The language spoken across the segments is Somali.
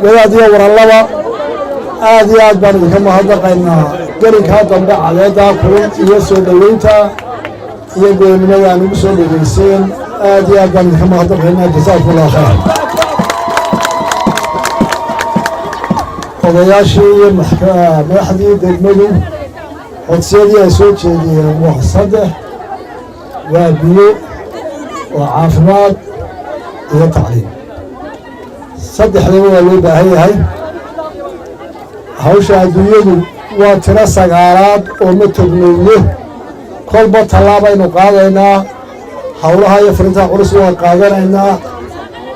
wadaad iyo warallaba aad iyo aad baan idinka mahadnaqaynaa gelinkaa dambe caleedaa kulun iyo soo dhoweynta iyo go'aannimada aan ugu soo dhoweyseen aad iyo aad baan idinka mahadnaqaynaa jasaakumullahu khayr odayaashii iyo madaxdii degmadu codsiyadii ay soo jeediyeen waa 3 waa biyo waa caafimaad iyo tacliim saddexdaba waa loo baahan yahay hawsha adduunyadu waa tiro 9aad oo ma tognayno kolba tallaabaynu qaadaynaa hawlaha iyo furintaha culus waa qaadanaynaa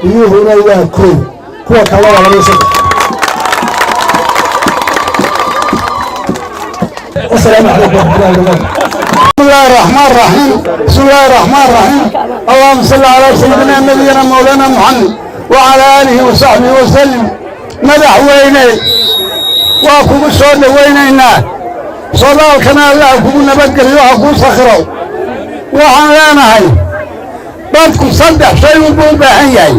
biyuhuna waa koow kuwa kale waa 2 السلام عليكم ورحمة الله وبركاته. بسم الله الرحمن الرحيم بسم الله الرحمن الرحيم اللهم صل على سيدنا نبينا مولانا محمد وعلى آله وصحبه وسلم مدح ويني وأكو السؤال وينينا صلاة كنا الله أكو نبكر وأكو صخروا وحنانا هاي بدكم صدح شيء وبوبا هاي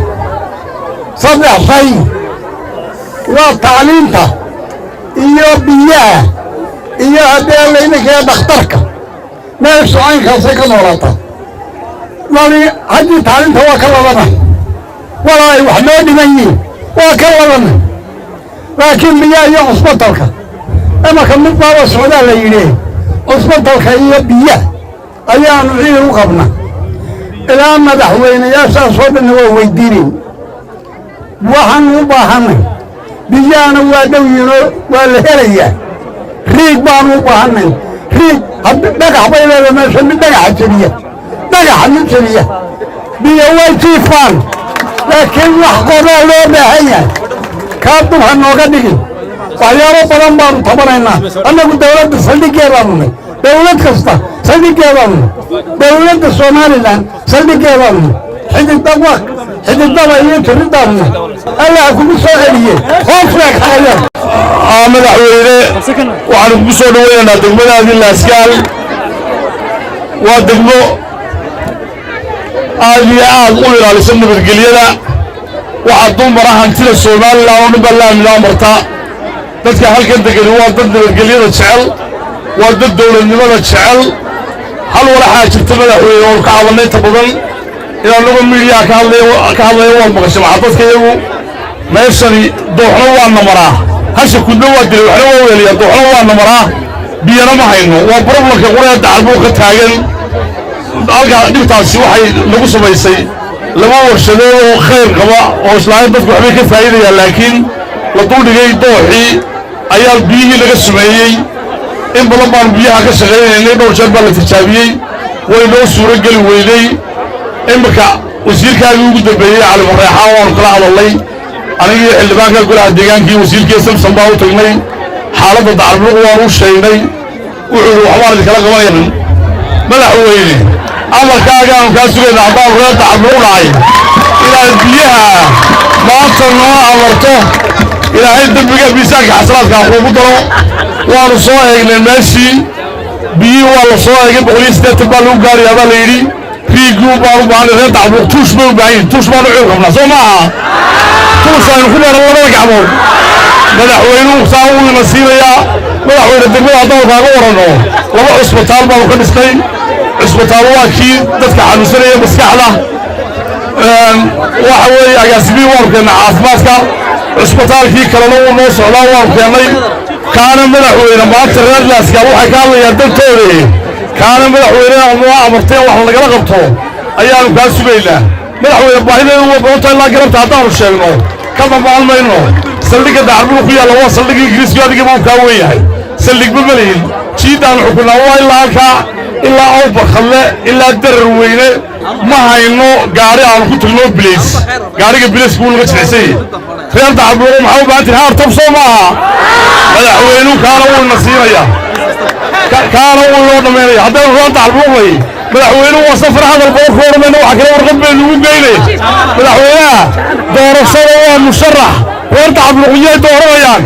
صدح شيء وتعليمته إياه بياه iyo haddii laynaka dhakhtarka meesha caynkaasay ka noolaataa wali haddii tacliinta waa ka labanay walaay wax noo dhiman yihiin waa ka labanay laakiin biyaha iyo cusbatalka imanka mid baaba socdaa la yidhi cusbatalka iyo biyaha ayaanu ciil u qabna ilaa madaxweynayaashaasoo dhanna waa weydiinayn waxaanu u baahanay biyahana waa dhow yihiinoo waa la helayaa ريق بانو بهنن ريق دغح بينه ماشي من دغح جريه دغح من جريه بيوي تيفان لكن وحقنا لو بهيا كابو هنوغا دغي waxyaabo badan baan tabanayna anagu dawladda saldhigeedaanu dawlad kasta saldhigeedaanu dawladda Soomaaliland saldhigeedaanu xididada iyo tiridana Allah kugu soo celiye hoofleek hayaan madaxweyne waxaan ugu soo dhaweynaa degmadaadii Laaskaal waa degmo aad iyo aad u ilaalisan nabadgelyada waxaa dumar hantida Soomaaliland oo dhan la martaa dadka halkan degan waa dad nabadgelyada jecel waa dad dawladnimada jecel hal walaxa jirta madaxweyne oo ka cabanay ta badan ila lagu miidiya ka hadlayo waa maqashay dadka iyagu meeshani dooxno waa namaraa hasha ku dhawaad dilay waxa waa weeliya dooxno waa namaraa biyana ma hayno waa problemka qurayda albu ka taagan alga dhibtaasi waxay lagu sameysay laba warshadeed oo khayr qaba oo islaam dadku waxbay ka faa'iidayaan laakiin la duudhigay dooxii ayaa biyihii laga sameeyay in badan baan biyaha ka shaqeynay dhowr jeer baa la tijaabiyay way loo suura gali weyday imka wasiirkaagu ugu dambeeyay cali mareexaan waan kala hadalay anigii xildhibaanka golaha deegaankii wasiirkii samsan baa u tagnay xaaladda dacalbuq waan u sheegnay wuxuu waxbaan kala qabanayaan madaxweyne amarkaaga aan ka sugayna haddaan reer dacalbuq dhacay ilaa biyaha maanta noo amarto ilaahay dambiga miisaanka xasanaadka ugu daro waanu soo eegnay meeshii biyo waa la soo eegay 180 baa lagu gaariyaa baa la yidhi riiguu baa u baahan reer dacalbuq tuush baa u baahan tuush baan u qabnaa soo maaha tuush aynu ku dheeran labada gacmood madaxweynuhu saa uu nasiibayaa madaxweyne degmada haddaan kaaga warano laba cusbitaal baanu ka dhisnay cusbitaal waa kii dadka xanuunsanaya maskaxda waxa weeye agaasimiin waanu keennay caafimaadka cusbitaalkii kalena wuu noo socdaa waanu keennay kaana madaxweyne maanta reer Laaskaal waxay ka hadlayaan dantooda kaana madaxweyne noo amartay wax lagala qabto ayaanu kaa sugaynaa madaxweyne baahideedu waa doonta ilaa garabta haddaanu sheegno ka dambaan mayno saldhigga dacalbuq ku yaalla waa saldhiggii ingiriiska adiga buu kaa weyn yahay saldhig ma maleyn jiidaan xukunaa waa ilaa halkaa ilaa awbarkadle ilaa darar weyne ma hayno gaari aanu ku tagno bilays gaariga bilays buu laga jecesay reer dacalbuq maxaa u baahan tahay haar tab soo maaha madaxweynuhu kaana wuu nasiinaya kaana wuu loo dhameynaya haddaynu reer dacalbuq way madaxweynuhu waa safar hadal boo koormayna waxa kale warqad bay lagu geynay madaxweynaha doorashada waa musharax reer dacalbuq yay dooranayaan